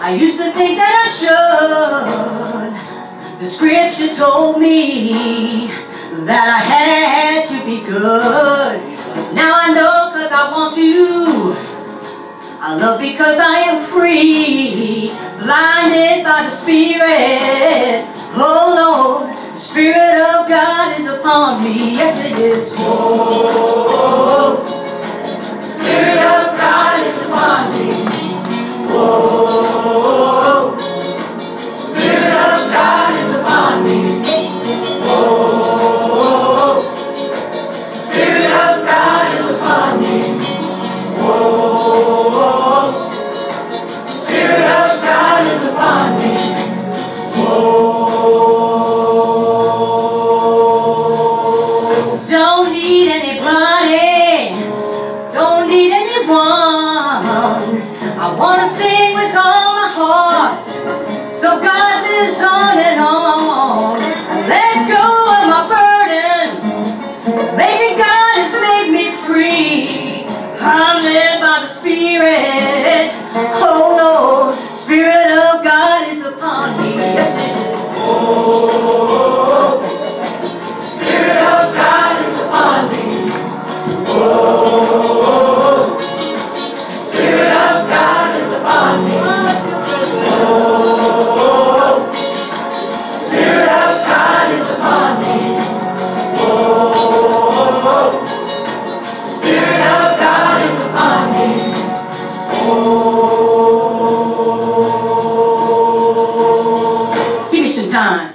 I used to think that I should. The scripture told me that I had to be good. Now I know 'cause I want to. I love because I am free, blinded by the Spirit. Oh Lord, the Spirit of God is upon me. Yes it is. Oh, the Spirit of God is upon me. Oh, the Spirit of God is upon me. Oh, the Spirit of God is upon me. Oh, Spirit of God is upon me. Oh, don't need anybody, don't need anyone. I want to sing with all my heart, so God lives on and on. I let go of my burden, amazing God has made me free. I'm led by the Spirit. Oh Lord, Spirit of God is upon me. Yes it is. Oh, Spirit of God is upon me. Oh, Spirit of God is upon me. Oh, Spirit of God is upon me. Oh, Spirit of God is upon me. Oh. Give me some time.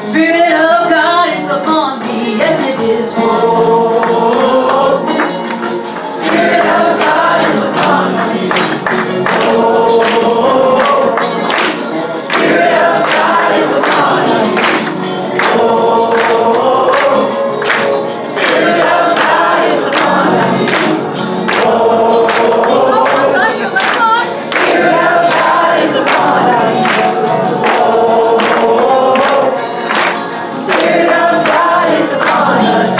Spirit of God is upon me. Yes it is. Oh, Spirit of God is upon me. Oh, Spirit of God is upon me. Oh, Spirit of God is upon me. Oh, Spirit of God is upon me. Spirit of God is upon us.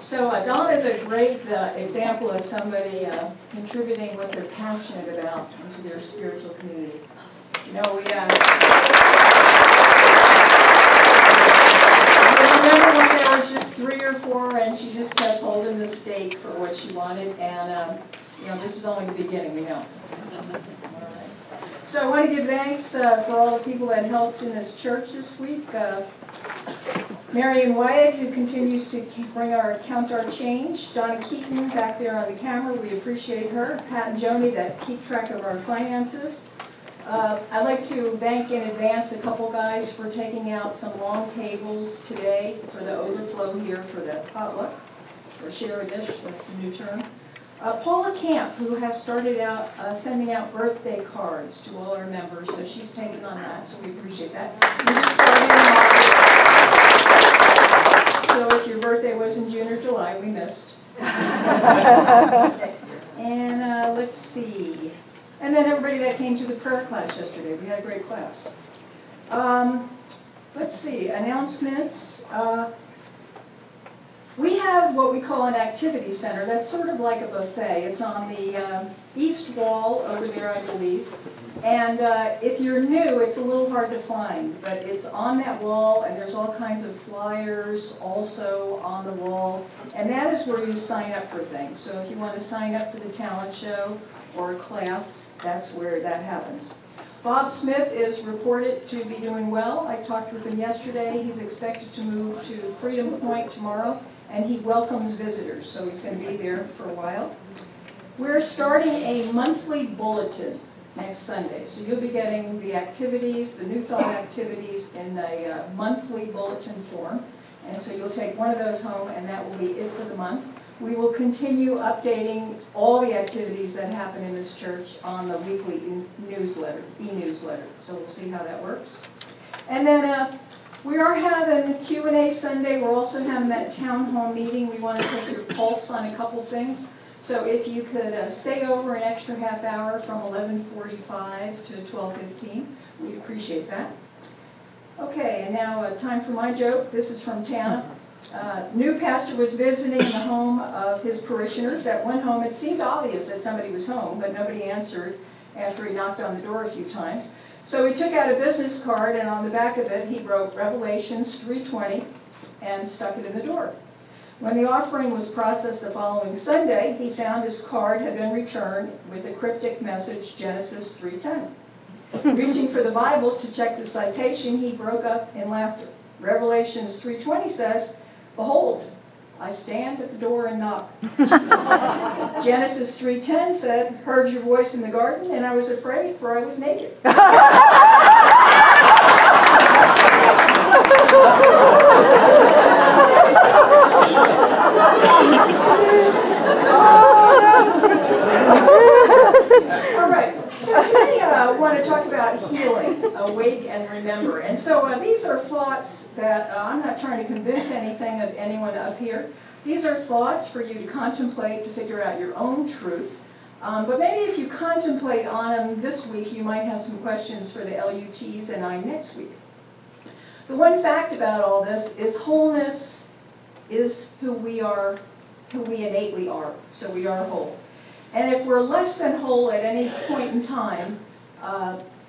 So Donna is a great example of somebody contributing what they're passionate about into their spiritual community. You know, we I remember when there was just 3 or 4, and she just kept holding the stake for what she wanted. And this is only the beginning, we know. So I want to give thanks for all the people that helped in this church this week. Marion Wyatt, who continues to count our change. Donna Keaton back there on the camera, we appreciate her. Pat and Joni that keep track of our finances. I'd like to thank in advance a couple guys for taking out some long tables today for the overflow here for the potluck, or share a dish, that's the new term. Paula Camp, who has started out sending out birthday cards to all our members, so she's taken on that, so we appreciate that. We just started in August, so if your birthday was in June or July, we missed. And let's see. And then everybody that came to the prayer class yesterday, we had a great class. Let's see, announcements. We have what we call an activity center. That's sort of like a buffet. It's on the east wall over there, I believe. And if you're new, it's a little hard to find, but it's on that wall, and there's all kinds of flyers also on the wall. And that is where you sign up for things. So if you want to sign up for the talent show or a class, that's where that happens. Bob Smith is reported to be doing well. I talked with him yesterday. He's expected to move to Freedom Point tomorrow, and he welcomes visitors, so he's going to be there for a while. We're starting a monthly bulletin next Sunday, so you'll be getting the activities, the New Thought activities in a monthly bulletin form, and so you'll take one of those home, and that will be it for the month. We will continue updating all the activities that happen in this church on the weekly newsletter, e-newsletter, so we'll see how that works. And then we are having Q&A Sunday. We're also having that town hall meeting. We want to take your pulse on a couple things. So if you could stay over an extra half hour from 11:45 to 12:15, we'd appreciate that. Okay, and now time for my joke. This is from Tana. New pastor was visiting the home of his parishioners. At one home, it seemed obvious that somebody was home, but nobody answered after he knocked on the door a few times. So he took out a business card, and on the back of it, he wrote Revelations 3:20 and stuck it in the door. When the offering was processed the following Sunday, he found his card had been returned with a cryptic message, Genesis 3:10. Reaching for the Bible to check the citation, he broke up in laughter. Revelations 3:20 says, "Behold, I stand at the door and knock." Genesis 3:10 said, "Heard your voice in the garden, and I was afraid, for I was naked." All right, so today I want to talk about healing, awake and remember. And so these are thoughts that I'm not trying to convince anything of anyone up here. These are thoughts for you to contemplate to figure out your own truth. But maybe if you contemplate on them this week, you might have some questions for the LUTs and I next week. The one fact about all this is wholeness is who we are, who we innately are. So we are whole. And if we're less than whole at any point in time,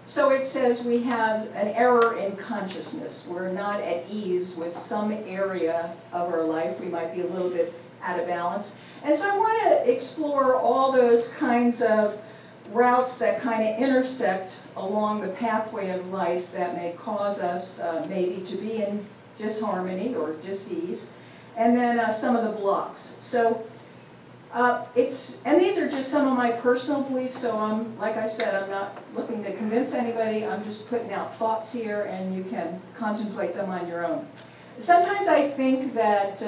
so it says we have an error in consciousness. We're not at ease with some area of our life. We might be a little bit out of balance. And so I want to explore all those kinds of routes that kind of intersect along the pathway of life that may cause us maybe to be in disharmony or dis-ease, and then some of the blocks. So and these are just some of my personal beliefs, so like I said, I'm not looking to convince anybody. I'm just putting out thoughts here, and you can contemplate them on your own. Sometimes I think that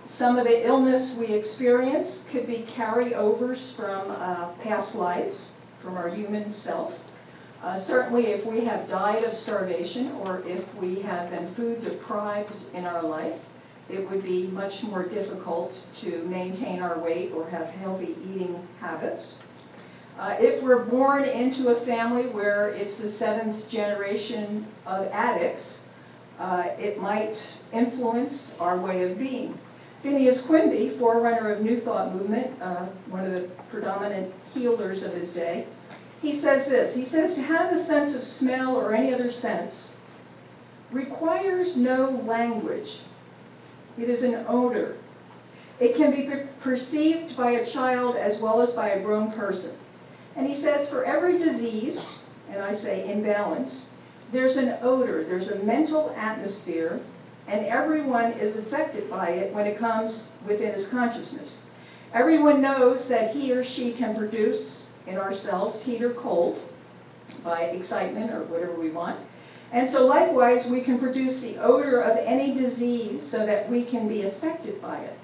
some of the illness we experience could be carryovers from past lives, from our human self. Certainly if we have died of starvation, or if we have been food deprived in our life, it would be much more difficult to maintain our weight or have healthy eating habits. If we're born into a family where it's the 7th generation of addicts, it might influence our way of being. Phineas Quimby, forerunner of New Thought movement, one of the predominant healers of his day, he says this. He says, to have a sense of smell or any other sense requires no language. It is an odor. It can be perceived by a child as well as by a grown person. And he says for every disease, and I say imbalance, there's an odor, there's a mental atmosphere, and everyone is affected by it when it comes within his consciousness. Everyone knows that he or she can produce in ourselves heat or cold by excitement or whatever we want. And so likewise, we can produce the odor of any disease so that we can be affected by it.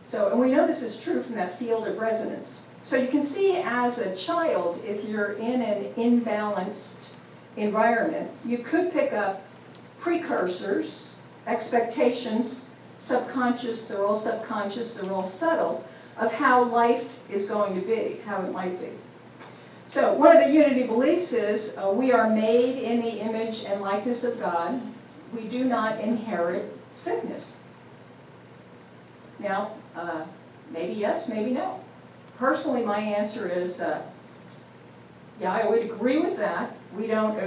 So, and we know this is true from that field of resonance. So you can see as a child, if you're in an imbalanced environment, you could pick up precursors, expectations, subconscious, they're all subconscious, they're all subtle, of how life is going to be, how it might be. So one of the unity beliefs is we are made in the image and likeness of God. We do not inherit sickness. Now, maybe yes, maybe no. Personally, my answer is, yeah, I would agree with that. We don't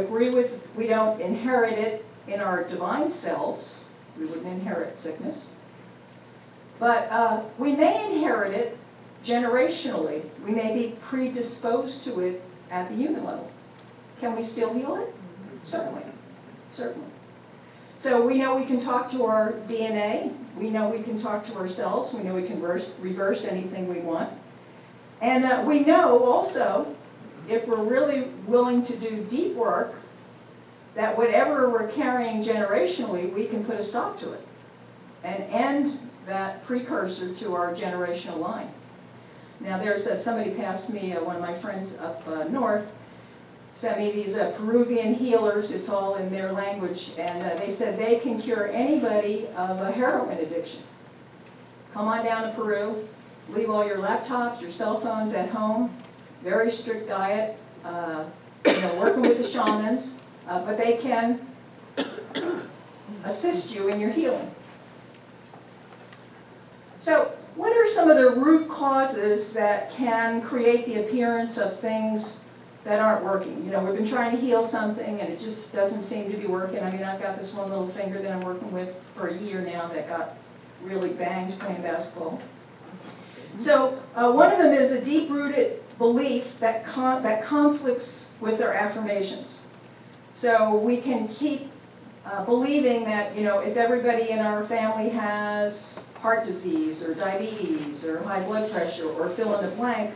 inherit it in our divine selves. We wouldn't inherit sickness. But we may inherit it generationally. We may be predisposed to it at the human level. Can we still heal it? Certainly. Certainly. So we know we can talk to our DNA. We know we can talk to ourselves. We know we can reverse anything we want. And we know also, if we're really willing to do deep work, that whatever we're carrying generationally, we can put a stop to it and end that precursor to our generational line. Now there's somebody passed me, one of my friends up north, sent me these Peruvian healers, it's all in their language, and they said they can cure anybody of a heroin addiction. Come on down to Peru, leave all your laptops, your cell phones at home, very strict diet, working with the shamans, but they can assist you in your healing. So what are some of the root causes that can create the appearance of things that aren't working? You know, we've been trying to heal something and it just doesn't seem to be working. I mean, I've got this one little finger that I'm working with for a year now that got really banged playing basketball. So one of them is a deep-rooted belief that conflicts with our affirmations. So we can keep believing that, you know, if everybody in our family has heart disease or diabetes or high blood pressure or fill in the blank,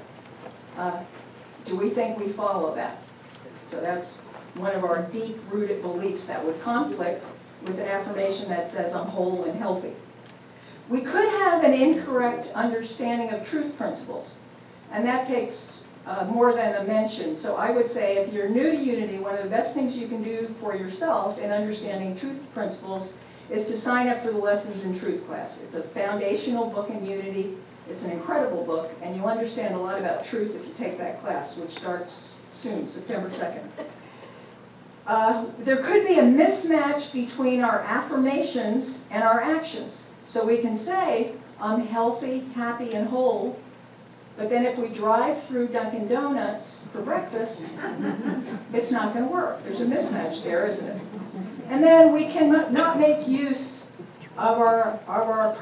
do we think we follow that? So that's one of our deep-rooted beliefs that would conflict with an affirmation that says I'm whole and healthy. We could have an incorrect understanding of truth principles, and that takes more than a mention. So I would say if you're new to Unity, one of the best things you can do for yourself in understanding truth principles is to sign up for the Lessons in Truth class. It's a foundational book in Unity. It's an incredible book, and you'll understand a lot about truth if you take that class, which starts soon, September 2nd. There could be a mismatch between our affirmations and our actions. So we can say, I'm healthy, happy, and whole, but then if we drive through Dunkin' Donuts for breakfast, it's not going to work. There's a mismatch there, isn't it? And then we cannot make use of our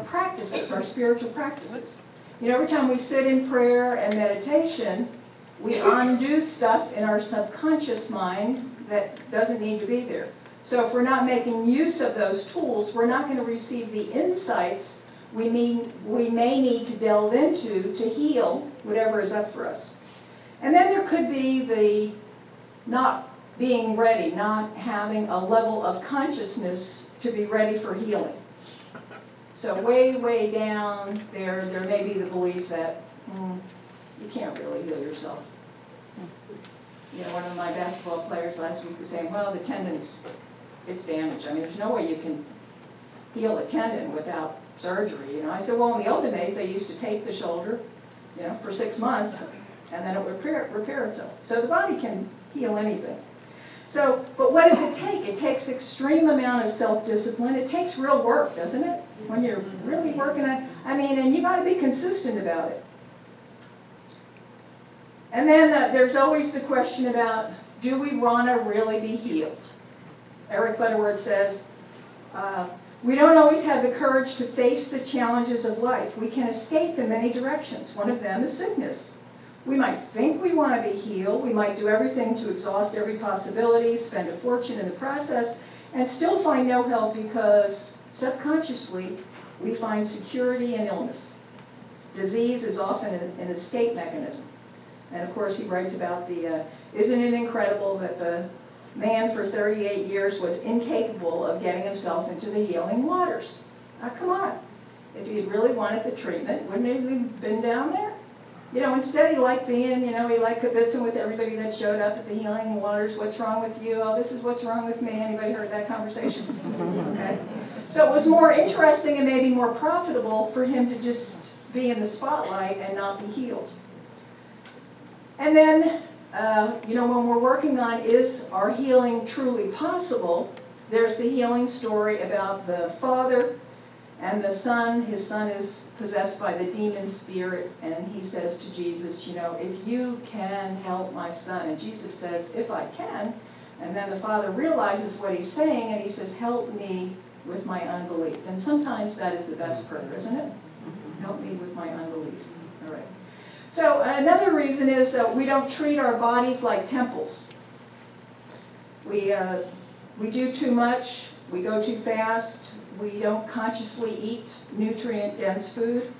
practices, our spiritual practices. You know, every time we sit in prayer and meditation, we undo stuff in our subconscious mind that doesn't need to be there. So if we're not making use of those tools, we're not going to receive the insights we may need to delve into to heal whatever is up for us. And then there could be the not being ready, not having a level of consciousness to be ready for healing. So way, way down there may be the belief that you can't really heal yourself. You know, one of my basketball players last week was saying, well, the tendon's, it's damaged. I mean, there's no way you can heal a tendon without surgery. You know, I said, well, in the olden days, they used to tape the shoulder, you know, for 6 months, and then it would repair itself. So the body can heal anything. So, but what does it take? It takes extreme amount of self-discipline. It takes real work, doesn't it? When you're really working on, and you got to be consistent about it. And then there's always the question about, do we want to really be healed? Eric Butterworth says, We don't always have the courage to face the challenges of life. We can escape in many directions. One of them is sickness. We might think we want to be healed. We might do everything to exhaust every possibility, spend a fortune in the process, and still find no help because subconsciously we find security in illness. Disease is often an escape mechanism. And of course he writes about isn't it incredible that the man for 38 years was incapable of getting himself into the healing waters. Now, come on. If he'd really wanted the treatment, wouldn't he have been down there? You know, instead he liked being, he liked kibitzing with everybody that showed up at the healing waters. What's wrong with you? Oh, this is what's wrong with me. Anybody heard that conversation? Okay. So it was more interesting and maybe more profitable for him to just be in the spotlight and not be healed. And then, when we're working on is our healing truly possible, there's the healing story about the father and the son. His son is possessed by the demon spirit, and he says to Jesus, if you can help my son. And Jesus says, if I can. And then the father realizes what he's saying, and he says, help me with my unbelief. And sometimes that is the best prayer, isn't it? Help me with my unbelief. All right. So another reason is we don't treat our bodies like temples. We do too much, we go too fast, we don't consciously eat nutrient-dense food.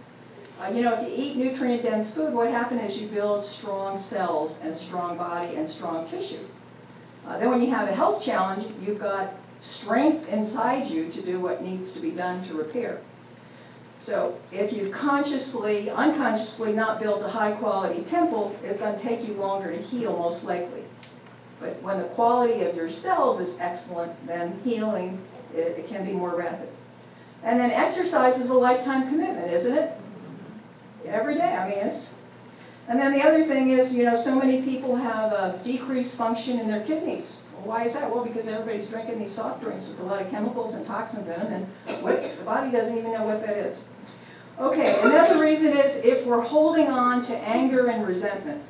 If you eat nutrient-dense food, what happens is you build strong cells and strong body and strong tissue. Then when you have a health challenge, you've got strength inside you to do what needs to be done to repair. So if you've unconsciously not built a high-quality temple, it's going to take you longer to heal, most likely. But when the quality of your cells is excellent, then healing, it can be more rapid. And then exercise is a lifetime commitment, isn't it? Every day, And then the other thing is, so many people have a decreased function in their kidneys. Why is that? Well, because everybody's drinking these soft drinks with a lot of chemicals and toxins in them, and the body doesn't even know what that is. Okay, another reason is if we're holding on to anger and resentment.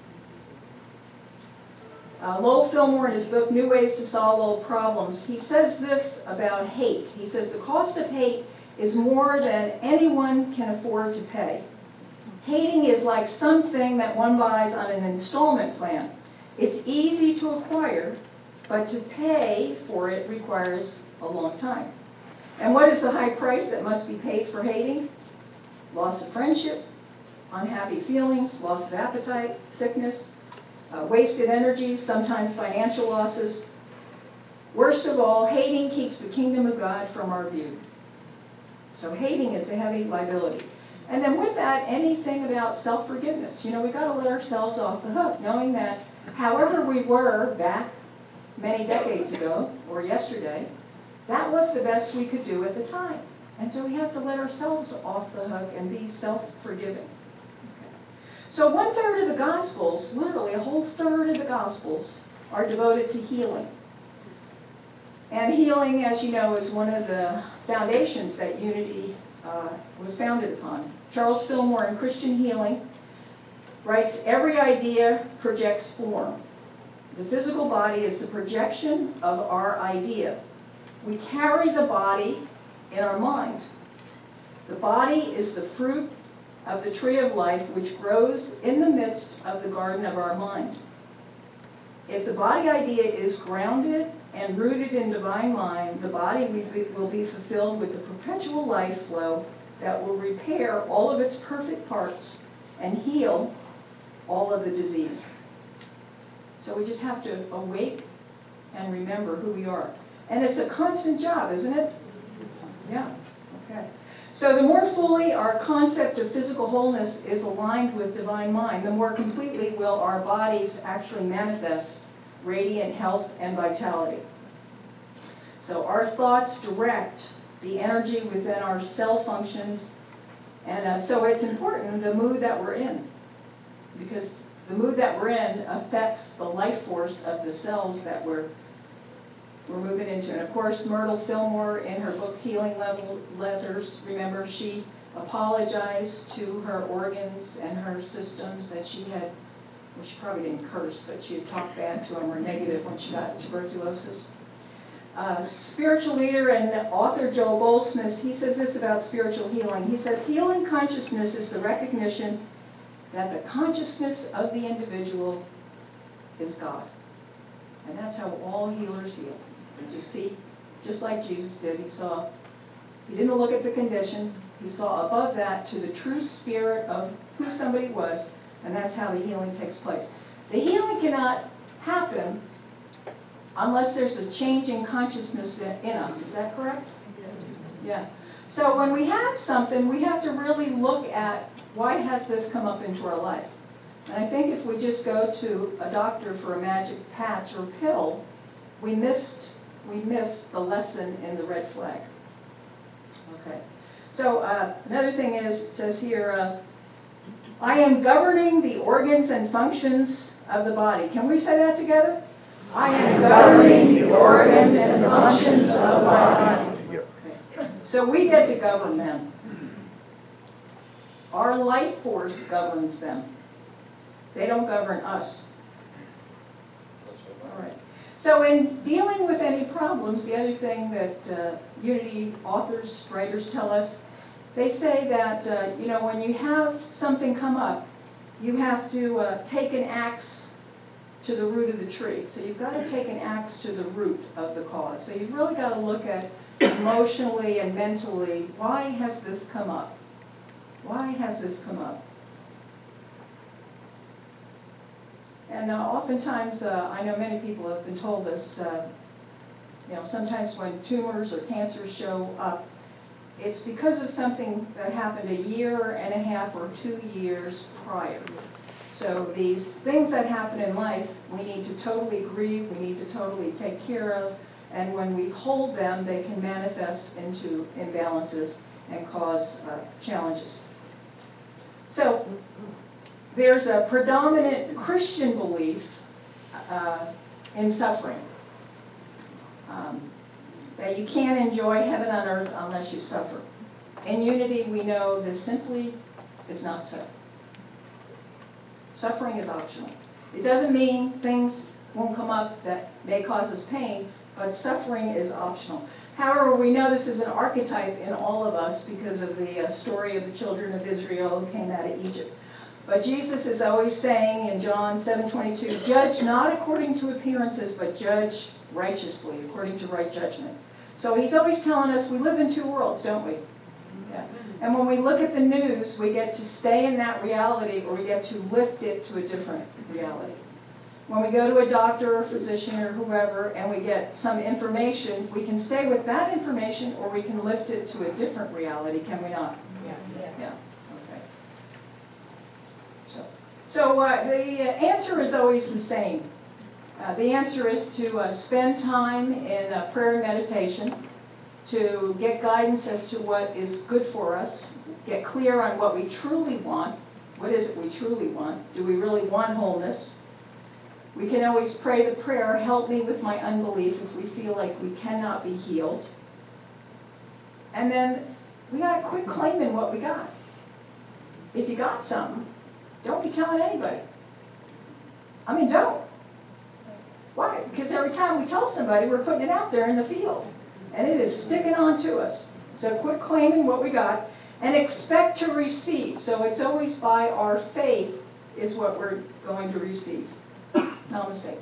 Lowell Fillmore, in his book, New Ways to Solve Old Problems, he says this about hate. He says, the cost of hate is more than anyone can afford to pay. Hating is like something that one buys on an installment plan. It's easy to acquire, but to pay for it requires a long time. And what is the high price that must be paid for hating? Loss of friendship, unhappy feelings, loss of appetite, sickness, wasted energy, sometimes financial losses. Worst of all, hating keeps the kingdom of God from our view. So hating is a heavy liability. And then with that, anything about self-forgiveness. We got to let ourselves off the hook, knowing that however we were back many decades ago, or yesterday, that was the best we could do at the time. And so we have to let ourselves off the hook and be self-forgiving. Okay. So 1/3 of the Gospels, literally a whole third of the Gospels, are devoted to healing. And healing, as you know, is one of the foundations that Unity was founded upon. Charles Fillmore in Christian Healing writes, every idea projects form. The physical body is the projection of our idea. We carry the body in our mind. The body is the fruit of the tree of life which grows in the midst of the garden of our mind. If the body idea is grounded and rooted in divine mind, the body will be fulfilled with the perpetual life flow that will repair all of its perfect parts and heal all of the disease. So we just have to awake and remember who we are. And it's a constant job, isn't it? Yeah, okay. So the more fully our concept of physical wholeness is aligned with divine mind, the more completely will our bodies actually manifest radiant health and vitality. So our thoughts direct the energy within our cell functions, and so it's important the mood that we're in, because the mood that we're in affects the life force of the cells that we're moving into. And of course, Myrtle Fillmore, in her book Healing Letters, remember, she apologized to her organs and her systems that she had, well, she probably didn't curse, but she had talked bad to them or negative when she got tuberculosis. Spiritual leader and author Joel Goldsmith, he says this about spiritual healing. He says, healing consciousness is the recognition that the consciousness of the individual is God. And that's how all healers heal. And you see, just like Jesus did, he didn't look at the condition, he saw above that to the true spirit of who somebody was, and that's how the healing takes place. The healing cannot happen unless there's a change in consciousness in us. Is that correct? Yeah. So when we have something, we have to really look at why has this come up into our life. And I think if we just go to a doctor for a magic patch or pill, we missed the lesson in the red flag. Okay. So another thing is, it says here, I am governing the organs and functions of the body. Can we say that together? I am governing the organs and functions of my body. Okay. So we get to govern them. Our life force governs them. They don't govern us. All right. So in dealing with any problems, the other thing that Unity authors, writers tell us, they say that, when you have something come up, you have to take an axe to the root of the tree. So you've got to take an axe to the root of the cause. So you've really got to look at emotionally and mentally, why has this come up? Why has this come up? And oftentimes, I know many people have been told this, sometimes when tumors or cancers show up, it's because of something that happened 1.5 years or 2 years prior. So these things that happen in life, we need to totally grieve, we need to totally take care of, and when we hold them, they can manifest into imbalances and cause challenges. So there's a predominant Christian belief in suffering. That you can't enjoy heaven on earth unless you suffer. In Unity, we know this simply is not so. Suffering is optional. It doesn't mean things won't come up that may cause us pain, but suffering is optional. However, we know this is an archetype in all of us because of the story of the children of Israel who came out of Egypt. But Jesus is always saying in John 7:22, judge not according to appearances, but judge righteously, according to right judgment. So he's always telling us we live in two worlds, don't we? Yeah. And when we look at the news, we get to stay in that reality or we get to lift it to a different reality. When we go to a doctor or physician or whoever and we get some information, we can stay with that information or we can lift it to a different reality, can we not? Yeah. Yeah. Okay. So the answer is always the same. The answer is to spend time in prayer and meditation, to get guidance as to what is good for us, get clear on what we truly want. What is it we truly want? Do we really want wholeness? We can always pray the prayer, help me with my unbelief, if we feel like we cannot be healed. And then we got to quit claiming what we got. If you got something, don't be telling anybody. I mean, don't. Why? Because every time we tell somebody, we're putting it out there in the field. And it is sticking on to us. So quit claiming what we got and expect to receive. So it's always by our faith is what we're going to receive. Namaste.